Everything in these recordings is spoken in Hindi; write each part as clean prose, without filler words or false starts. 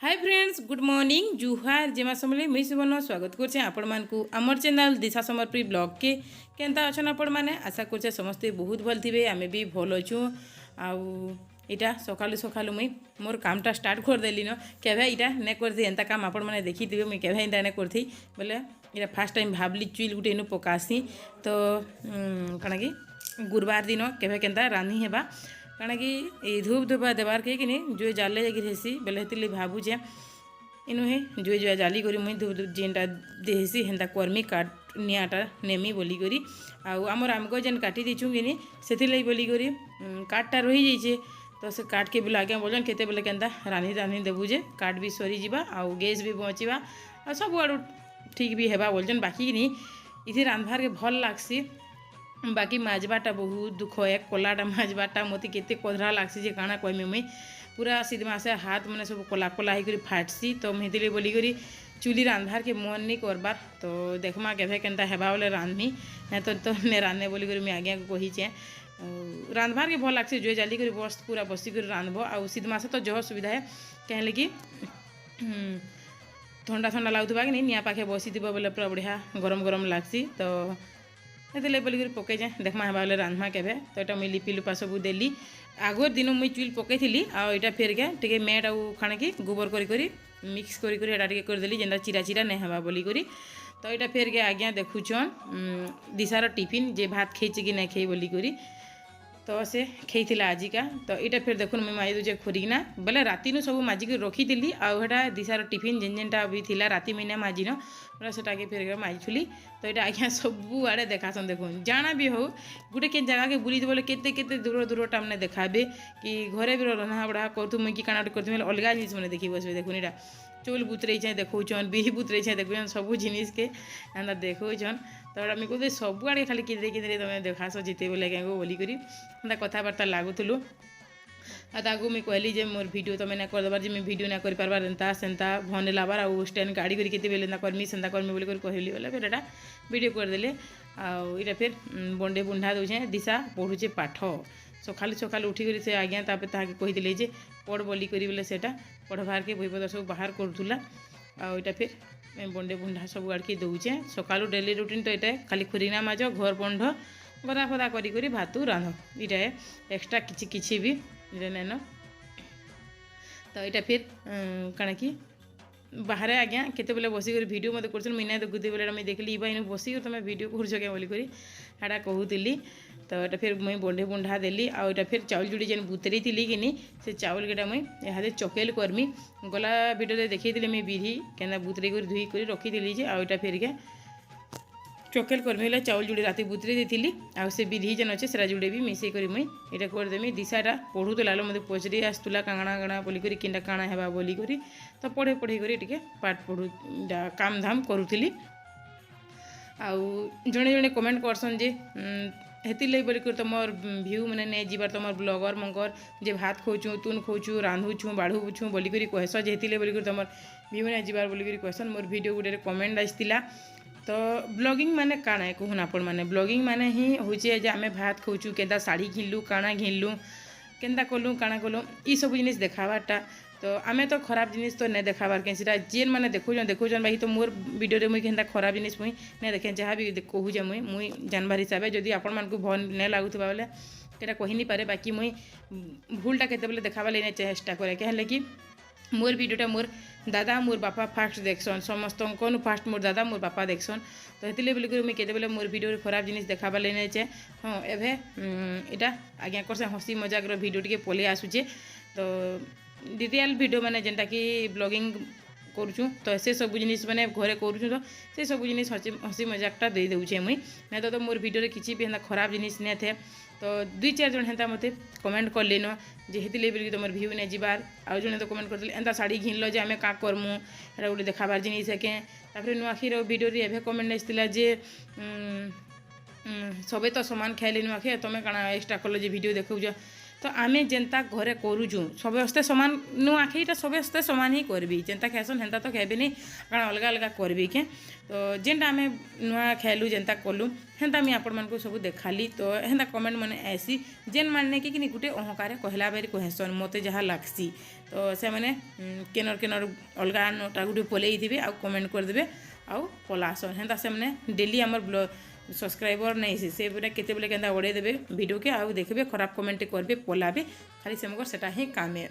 हाय फ्रेंड्स गुड मॉर्निंग जुहार जेमा समले मुई सुवर्ण स्वागत करछे आपण मानकु हमर चैनल दिशा समर्पी ब्लॉग के केनता अछन आपण माने आशा करछे समस्ते बहुत भल थिबे आमे भी भल अछु आउ इटा सकालु सकालु मुई मोर कामटा स्टार्ट कर देली न केभे इटा ने करथि एंता काम आपण माने देखि दिबे मुई केभे इंदा ने करथि बोले इटा फर्स्ट टाइम भाबली चुइल गुटे नु पकासी तो कणा कि गुरुवार दिन केभे केनता रानी हेबा काଣା कि धूप धूपा देवार के कि जो जाले जाकि हेसी बेले हेतिली भाबुचे इनु हे जो जो जाली करी मुई धूप धूप जेनटा देसी हेन्ता कर्मी काट नियाटा नेमी बोली करी आउ आमर आमको जेन काटी देछु कि सेथिलाई बोली करी काटटा रही जाइछे तो से काट के बोले आगे बोलन केते बेले केनता रानी रानी देबु जे काट भी सरी जीवा आउ गैस भी बचिबा आ सब आड़ू ठीक भी हेबा बोलछन बाकी कि इथि रांधबार के भल लागसी बाकी माजबाटा बहुत दुख है कलाटा माजबाटा मत केते कोधरा लागसी जे काना कहमी मुई पूरा सीधमा से हाथ मैंने सब कला कला होकर फाटसी तो मुझे बोली करी चुली रांधार के मन नहीं करबार तो देखमा केभे केनता हेबा बोले रांधमी ना तो ने रांधने बोली करी मुई आगे कहीचे रांधबार के भल लागसी जो जाली करी बस पूरा बसी कर रांधब आउ सीधमा से तो जह सुविधा है कहले कि ठंडा ठंडा लगुवा कि नहीं निया पाखे बसी थी बोले पूरा बढ़िया गरम गरम लागसी तो ये बोलिक पकई जाए देखमा हेबा बोले रांधमा केभे तो यहाँ मुझे लिपि लुपा सब देली आगर दिन मुई चुल पकई थी आटा फेर के टे मेट आउ खाना कि गोबर करी मिक्स करी करदेली जेनटा चिरा चिरा नहीं हेबा बोली करी तो यहाँ फेर के आज्ञा देखुछन दिशार टिफिन जे भात खेचे कि नहीं खे बोली करी तो से खेला आजिका तो यहाँ फिर देखुन मुझे माजी दूचे खोरिकिना बोले राति सब माजिक रखी आटा दिशार टिफिन जेन जेनटा भी थिला राति मैंने माजिन पूरा सेटाके फिर माजिथुली तो यहाँ आज्ञा सब आड़े देखासन देखुन जाना भी हो गोटे के जगह के बुली बोले केते केते दूर दूरटा मैंने देखाबे कि घरे भी रहा बड़ा करूँ मुई कि काना करती अलग जिनिस मैंने देखी बसबे देखुन यहाँ चौल बुतरे छे देखौन बिही बुतरे छे देखुन सब जिनिस के एंता देखौन तो मुझे कहते सब आड़े खाली किदरे किदरे तुम देखास जिते बोले क्या बोली करी एंता कथबार्ता लगुलु आगु मुझे कहली जे मोर वीडियो तुम ना करदेबार जे मुझे वीडियो ना कर पार्बार एंता सेंता भन लाबार आउ स्टैंड गाड़ी करी केते बेले करमी सेंता करमी बोली कहली बोले फिर एटा वीडियो करदेले आउ फिर बंडे बुंढा दूचे दिशा पढ़ुचे पाठ सकालू सकालू उठिक से आज्ञा तापर ताके कहीदेले जे पढ़ बोली करी बोले सेटा पढ़वार के बहीपत्र सब बाहर करूला आटा फिर बंडे बुंढा सब आड़के दौचे सकालू डेली रुटीन तो यहाँ खाली खुरीना माज घर बंध गदा फदा करी भात रांध ये एक्सट्रा किछि भी नैन तो यहाँ फिर कण कि बाहर आज्ञा केते बेले बसिक वीडियो मत कर मुझे देखुती बोले मुझे देखली इन बसिक तुम वीडियो कर क्या बोली हाँ कहूली तो यहाँ फिर मुई बंडे बुंढा देली आ यहाँ फिर चाउल जुड़ी जेन बुतरी थी कि से चाउल केटा मुई यहाँ चकेल करमी गला वीडियो देखी मुझे बिरी क्या बुतरी कर धुई कर रखी जे आटा फिर के चकेल करमी बोले चाउल जुड़ी राति बुतरी दी आ से बिरी जेन अच्छे से जुड़े भी मिसई कर मुई यहाँ करदेमी दिशाटा पढ़ुला मत पचरी आसला काणा काणा बोलिक कि काणा हेबा बोलिक तो पढ़े पढ़े कर पाठ पढ़ू काम धाम करूली आउ जड़े जड़े कमेंट करसन जे हेती लई बोलिक तुमर भ्यू मैंने नहीं जीवार तुम ब्लॉगर मंगर जे भात खोचु तुन खोचु रांधुछु बाढ़ुछु बोलिक कहस जे हेती लई बोलिक तुम भ्यू नहीं जीवार बोलिक कहसन मोर वीडियो गुटे कमेंट आसला तो ब्लॉगिंग माने काଣା है कहून आपण माने ब्लॉगिंग माने ही होचे जे आमे भात खोचु केदा साड़ी घिनलु काଣା घिनलु केनता कलु काଣା कलु ई सब जिनिस देखाबारटा तो आमे तो खराब जिनिस तो नहीं देखाबार के जेन मैंने देखुन बाकी तो मोर वीडियो रे मुई केनता खराब जिनिस मुई नहीं देखे जहाँ भी कहूचे मुई जानबार हिसाब से जदि आपण मानकु भल नहीं लगुवा बोले तेरा कही नहीं पारे बाकी मुई भूलटा केते बेले देखाबा लेने चेष्टा करे क्या कि मोर वीडियोटा मोर दादा मोर बापा फास्ट देखसन समस्त फास्ट मोर दादा मोर बापा देखसन तो हेतिले बोलिक मुझे केते बेले मोर वीडियो खराब जिनिस देखाबा लेने चे हाँ एभे इटा आज्ञा कर हसी मजाक वीडियो टी पलि आसुचे तो रियल वीडियो माने जेनटा कि ब्लॉगिंग करूँ तो से सब जिनिस मैंने घरे करूँ तो से सब जिनिस हसी मजाकटा दे दूचे मुई नहीं तो मोर वीडियो किसी भी खराब जिनिस नहीं थे तो दुई चार जन हेन्ता मत कमेंट कर लेन जे हेतिले बोलिक तुम भ्यू नहीं जीवार आउ जने तो कमेंट करते एंता साड़ी घिनल जे आमे का करमु एटा गोटे देखाबार जिनिस है के तापर नुआखीर वीडियो रे एभे कमेंट आसला जे सबे तो समान खाइले नुआखी तुम काଣା एक्सट्रा कल जे वीडियो देखौ तो आमे जेनता घरे करूँ समस्ते सामान नु आखिटा समस्ते सामान ही करबी जेनता खाएसन हेन्ता तो खाइबे नहीं कारण अलग अलग करबी के तो जेनटा आमे नुआ खाइलु जेनता कलु हेन्ता मुई आपण मानकु सब देखाली तो हेन्ता कमेंट मैंने ऐसी जेन मानने कि गुटे अहंकार कहला बेरी कहसन मते जहाँ लागसी तो से मैंने केनर केनर अलग नोटा गुटे पलई थे आ कमेंट करदे आउ पलासन हेन्ता से मैंने डेली आमर सब्सक्राइबर नहीं से केते बेले केन्ता उड़े देबे वीडियो के आउ देखबे खराब कमेंट करबे पलाबे खाली से मगर सेटा ही काम है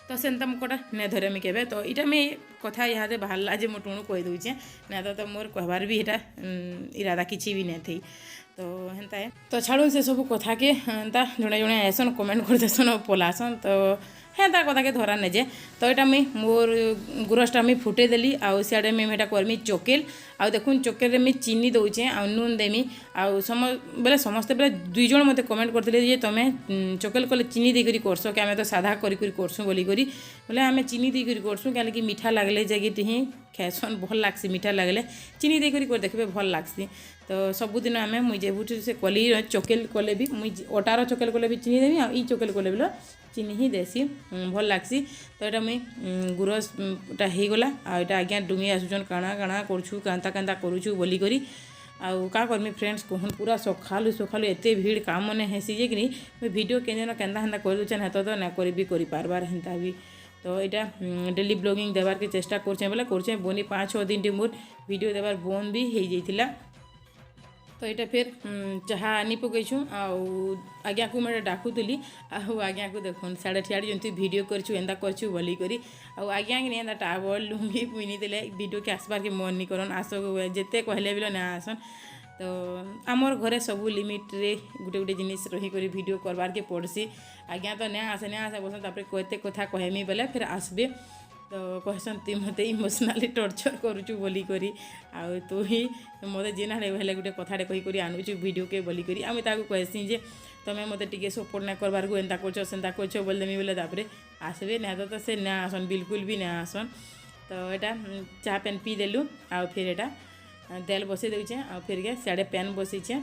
तो सेन्ता मुकटा ने धरे मी केबे तो इटा मैं कथा यहाँ बाहरला जे मो टुणु कही दूचे ना तो मोर कहबार भी इटा इरादा किसी भी नहीं थी तो हेन्ता है तो छाड़ू से सब कथा के हेन्ता जड़े जड़े आसन कमेंट कर देसन और पलासन तो हेन्ता कथा के धरा ने जे तो यहाँ मुई मोर गुरसटा मुई फुटे देली आउ सियाड़े मुई हेटा करमी चोकेल आउ देखुन चोकेल मुई चीनी दौचे आ नून देमी आउ बेले समस्ते बेले दुई जण मते कमेंट करथिले जे तमे चोकेल कले चीनी दे करी करसो कि आमे तो साधा करी करी करसो बोली करी बोले आमे चीनी दे करी करसो काले कि मीठा लागले जे ती खाएसन भल लागसी मीठा लागले चीनी दे करी कर देखबे भल लागसी तो सबुदिन आमे मुई जेबुठ से कली चोकेल कले भी मुई अटार चोकेल कले भी चीनी देमी आ ई चोकेल कले भी चीनी ही देसी भल लागसी तो यहाँ मुई गुरसटा हो गला आटा आज्ञा डुंगी आसुचन काଣା काଣା करछु कांता कांता करूछु बोली करी आउ का करमी फ्रेंड्स कहूँ पूरा सखालु सखालु एते भीड़ काम मैंने हेसी जे कि मुई वीडियो केन केन्ता हेन्ता कर दूचेन हेत तो ना करी भी करि पारबार हेन्ता भी तो यहाँ डेली ब्लॉगिंग देवार के चेष्टा करछे बोले करछे बनी 5-6 दिन टी मोर वीडियो देवार बंद भी हो जाइतिला तो यहाँ फिर चाहा आनी पकईछूँ आज्ञा को मैं डाकुली आज्ञा को देखुन साढ़े ठियाड़ी जमी भिड करछु एंता करछु बोली करी आज्ञा कि नहीं टावल लुंगी पिनी देले वीडियो के आसबार के मन नहीं करन आस जिते कहले भी ना आसन तो आमर घरे सबू लिमिट रे गुटे गुटे जिनिस रही करी वीडियो करवार के पड़सी आज्ञा तो नहीं आसे बसन तापर कहते कथा कहमी बेले फिर आसबे तो कहसन ती मते इमोशनाली टर्चर करुचु बोली करी आ तू ही मते जेना हेले गुटे कथाटे कही करी आनुचु वीडियो के बोली करी आमी ताकू कहसी जे तमे मते टिके सपोर्ट ना करबार को एंता करछो सेंता करछो बोल देमी बोले तापरे आसबे ना तो से ना आसन बिल्कुल भी ना आसन तो एटा चाह पेन पी देलु आ फिर एटा तेल बसे देउछे आ फिर के साडे पेन बसीछे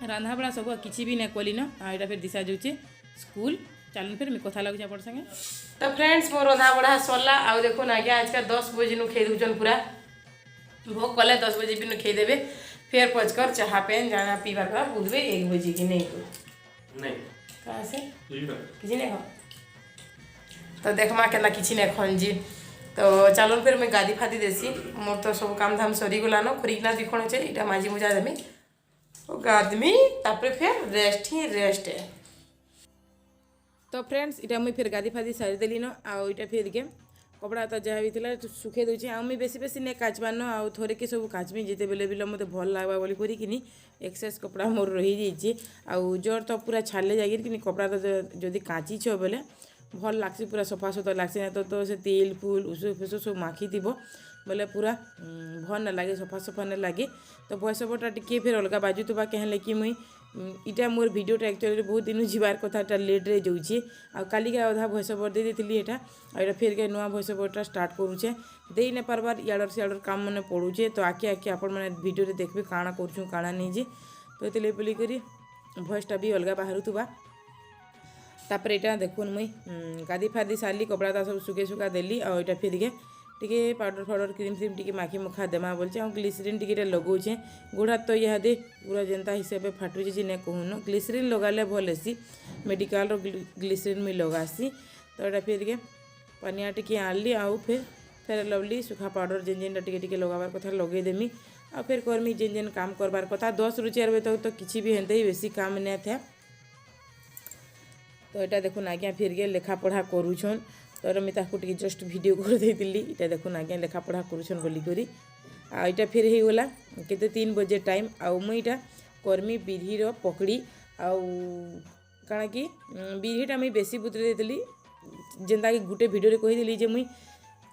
रांधा बड़ा सब किछि भी ना कली न आ एटा फिर दिशा जाउछे स्कूल चलन फिर मैं कथा लगुचे अपन संगे तो फ्रेंड्स मोर रंधा बड़ा सरला आउ देखो ना आज्ञा आज का 10 बजे नु खेई दूचन पूरा भोग कले 10 बजे भी खेई देबे फिर पचकर चाह पेन जाना पीवा का बुधबे 1 बजे की नहीं कहाँ से किसी नहीं खा तो देखमा केना किसी नहीं खन जी तो चलन फिर मैं गादी फादी देसी मोर तो सब काम धाम सरी गला न खरीकना दिखण छे इटा माजी मुजा देमी गादमी तापर फिर रेस्ट ही रेस्ट है तो फ्रेंड्स इटा मुई फिर गादी फादी सारी देली न आउ इटा फिर के कपड़ा तो जहाँ भी थिला सुखे दूचे आ मुई बेसी बेसी नहीं काचबार न आउ थोड़े के सब काचमी जिते बेले बिल मते भल लागबा बोली करी किनी एक्सेस कपड़ा मोर रही जाइए आउ जोर तो पूरा छाड़ले जाइए कि कपड़ा तो जदि काची छ बोले भल लागसी पूरा सफा सुतरा लागसी ना तो से तेल फूल उस फुस सब माखी थी बोले पूरा भल ना लगे सफा सफा ना लगे तो भॉइस ओवरटा टिके फिर अलग बाजुवा कहले कि मुई इटा मोर वीडियोटा एक्चुअली बहुत दिन जीवार कथा लेट रे जाऊँचे आ काली का अधा भॉइस ओवर दे देती एटा आ फिर के नुआ भॉइस ओवरटा स्टार्ट करूचे दे न पारबार इयाडर सियाडर काम मैंने पड़ूचे तो आके आके आपण मैंने वीडियो देखबे काଣା करूँ काଣା नहीं जे तो ये बोली करी भॉइसटा भी अलग बाहर थुबा तापर यहाँ देखुन मुई गादी फादी सारली कपड़ा ता सब सुखे सुखा देली और यहाँ फिर के टिके पाउडर फाउडर क्रीम फ्रीम टिके माखी मुखा देमा बोलचे और ग्लिसरीन टिके लगौचे गोड़ हाथ तो यहाँ दे पूरा जेनता हिसाब से फाटुचे जी नहीं कहून ग्लिसरीन लगाले भल हेसी मेडिकल ग्लिसरीन मुई लगासी तो यहाँ फिर के पनिया टिके आनली आउ फिर फेर लवली सुखा पाउडर जेन जेनटा टिके टिके लगाबार कथा लगेदेमी आ फिर करमी जेन जेन काम करबार कथा 10 ରୁ 4 बजे तक तो किसी भी हेंते ही बेसी काम नहीं था तो यहाँ देखुन आज्ञा फिर के लेखा पढ़ा करूछन तो मुझे जस्ट वीडियो कर देती इटा देखुन आज्ञा लेखा पढ़ा करूछन बोली करी आ इटा फिर हो गला केते 3 बजे टाइम आउ मुईटा कर्मी बिरहीर पकड़ी आउ काଣା कि बिरहीटा मुई बेसी बुतरे देली जेनता कि गुटे वीडियो रे कही जे मुई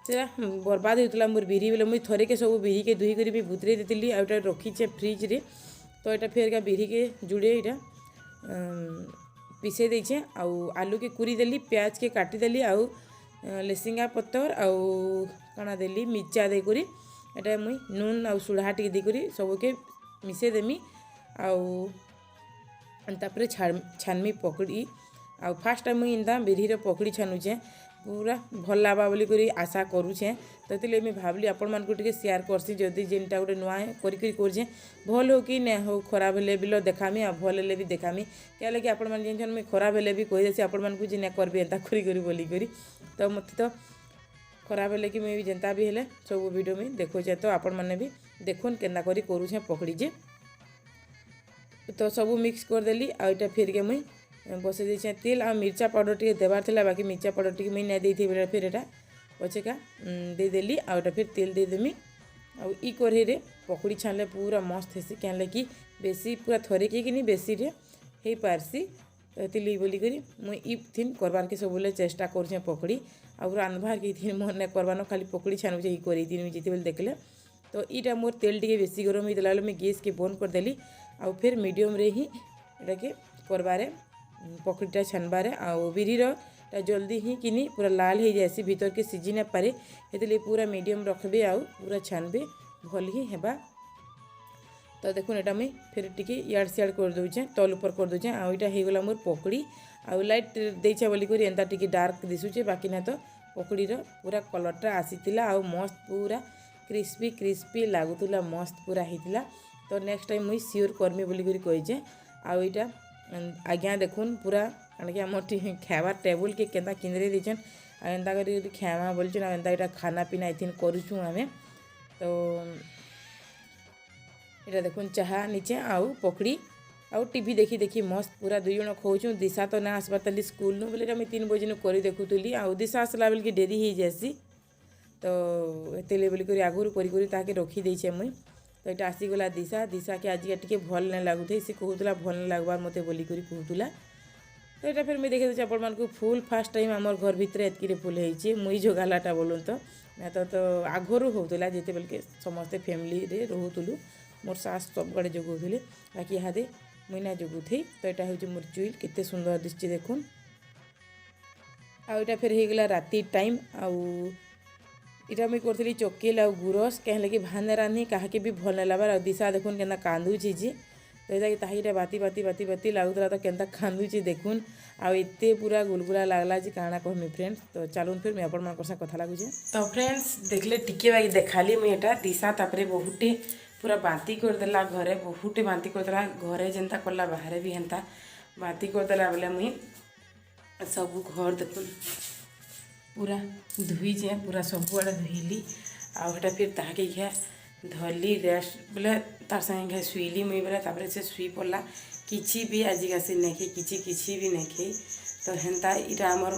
से बर्बाद होता मोर बिरही बेले मुई थरे के सब बिरही के दुही करी बुतरे देती आ रखीचे फ्रिज रे तो यहाँ फिर का बिरही के जुड़े यहाँ पिसे देछे आउ आलू के कुरी देली प्याज के काटी देली आउ लेसिंगा पत्तर आउ काଣା देली मिर्चा दे करी एटा मुई नून आउ सुढ़ा टिके दे करी सबके मिसे देमी आउ तापरे छानमी पकड़ी आ फास्ट टाइम मुई इनता बिरहीर पकड़ी छानुचे पूरा भल लावा बोली करी आशा करूछे तो ये मुझे भावली आपण मानक टिके शेयर करसी जदि जेनटा गोटे नुआ करी करुचे भल हो कि नहीं हो खराब हेले भी देखामी आ भल हेले भी देखामी क्या लगे आपण मैंने जेन मुझे खराब हेले भी कहीदेसी आपण मानक जी नहीं करबी एंता करी बोली करी तो मत तो खराब हेले कि मुझे भी जेनता भी हेले सब वीडियो में देखोचे तो आपण मैंने भी देखुन केन्ता करी करूछे पकड़ीजे तो सब मिक्स करदेली आईटा फिर के मुई बसई देछे तेल आ मिर्चा पाउडर टे देवार थिला बाकी मिर्चा पाउडर टे मुई नहीं देथि बेले फिर एटा पछेका देदेली आउटा फिर तेल देदेमी आ ई कढ़ई रे पकड़ी छानले पूरा मस्त हेसी क्या कि बेसी पूरा थरे कि नहीं बेसी रे हे पारसी तो एतिली बोली करी मुई ई थिन करबार के सबले चेष्टा करछे पकड़ी आ रांधबार के थिन मन नहीं करबानो खाली पकड़ी छानुचे ई करी दिन जिते बेले देखले तो ईटा मोर तेल टे बेसी गरम हो देला मैं गैस के बंद कर देली आ फिर मीडियम रे ही एटा के करबारे पकड़ीटा छानबारे आ बिरीर जल्दी ही किनी पूरा लाल हो जाएसी भीतर के सिझी ना पारे ये पूरा मीडियम रखबे आ पूरा छानबे भल ही हेबा तो देखुन एटा मुई फिर टिके इयाड़ सियाड़ कर दूचे तल ऊपर कर दूचे आ इटा हो गला मोर पकड़ी आ लाइट देछे बोली करी एंता टिके डार्क दिसुचे बाकी ना तो पकड़ीर पूरा कलरटा आसीतिला आ मस्त पूरा क्रिस्पी क्रिस्पी लागुतला मस्त पूरा होता तो नेक्स्ट टाइम मुई सियोर करमी बोली करी कहीचे आ इटा आज्ञा देखुन पूरा कि आम खाइबार टेबुल के केन्ता किंदरे देछन एंता करी खाइबा बोलछन एंता इटा खाना पीना इथिन करूछु आमे तो इटा देखुन चाहा नीचे आउ पकड़ी आउ टीवी देखी देखी मस्त पूरा दुई जन खाऊँ दिशा तो ना आसबार ताली स्कूल नु बोले मुझे 3 बजे कर देखुली आउ दिशा आसला बेल कि डेरी हो जासी तो एते बोली करी आगुरी करी ताके रखी देछे मुई तो ये आसीगला दिशा दिशा के आज टे भल नहीं लगुथे सी कहूला भल नहीं लगवार मत बोली कहूला तो यहाँ फिर मुझे देखे देছি आपण मानक फुल फास्ट टाइम आमर घर भितर एतकी फुल होती मुई जोगालाटा बोलूँ तो ना तो आगरू होता जिते बेल के समस्ते फैमिली रे रोलु मोर सास सब गड़े जगौले बाकी इहादे मुई ना जगुथी तो यहाँ हूँ मोर चुइल केते सुंदर दिशे देखुन आईटा फिर हो गला राति टाइम आउ इटा मुई करी चकेल आ गुरस कहें कि भाने रांधि क्या भी भल नहीं लबार आ दिशा देखुन के कांदुची जी तो ये बाती बाती बाती बाती लगुला तो केन्ता कांदुची देखुन आते पूरा गुलगुला लगला जी काଣା कहमी फ्रेंड्स तो चलून फिर मुझे आपण मान कथा लगुचे तो फ्रेंड्स देखले टिके बाकी देखाली मुझे एटा दिशा तापरे बहुटे पूरा बांती करदेला घरे बहुटे बांती करदेला घरे जेनता कला बाहर भी हेन्ता बांती करदेला बोले मुई सब घर देखुन पूरा धुईचे पूरा सबुआड़े धुईली आटा फिर ताके घे धरली रेस्ट बोले तार संगे घे शुईली मुई बोले तापर से शुई पड़ला किसी भी आजिका से नहीं खाई किसी भी नहीं खाई तो हेन्ता इटा आमर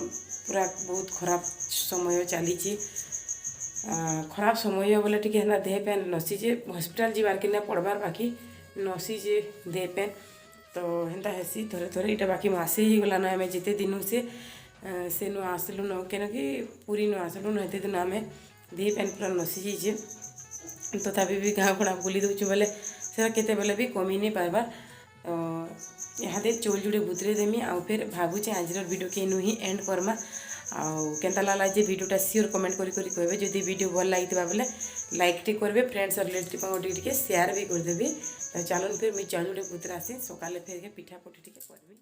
पूरा बहुत खराब समय चली खराब समय बोले टी हेन्ता देह पेन नसीजे हॉस्पिटल जीवार के नहीं पड़बार बाकी नसीजे देह पेन तो हेन्ता हेसी थोड़े थोड़े इटा बाकी मासे ही गला ना हमें जिते दिन से नु आसलु न क्या कि पूरी नु आसलु न हेते दिन आम देह पेन पूरा नसी जाइए तथापि भी गाँव गुणा बुली दूचे बोले से केते बेले भी कमी नहीं पाइबार तो यहाँ चोल जुड़े बुतरे देमी आउ फिर भावुचे आज वीडियो के ही एंड करमा आउ केन्ता लागला जे वीडियोटा सियोर कमेंट करी कहबे जदि वीडियो भल लगी बोले लाइक टे करेंगे फ्रेंड्स और रिलेटिव टे शेयर भी करदेवी तो चलन फिर मुझे चल जुड़े बुतरे आसी सकाले फिर पिठा पुठी टे करबी।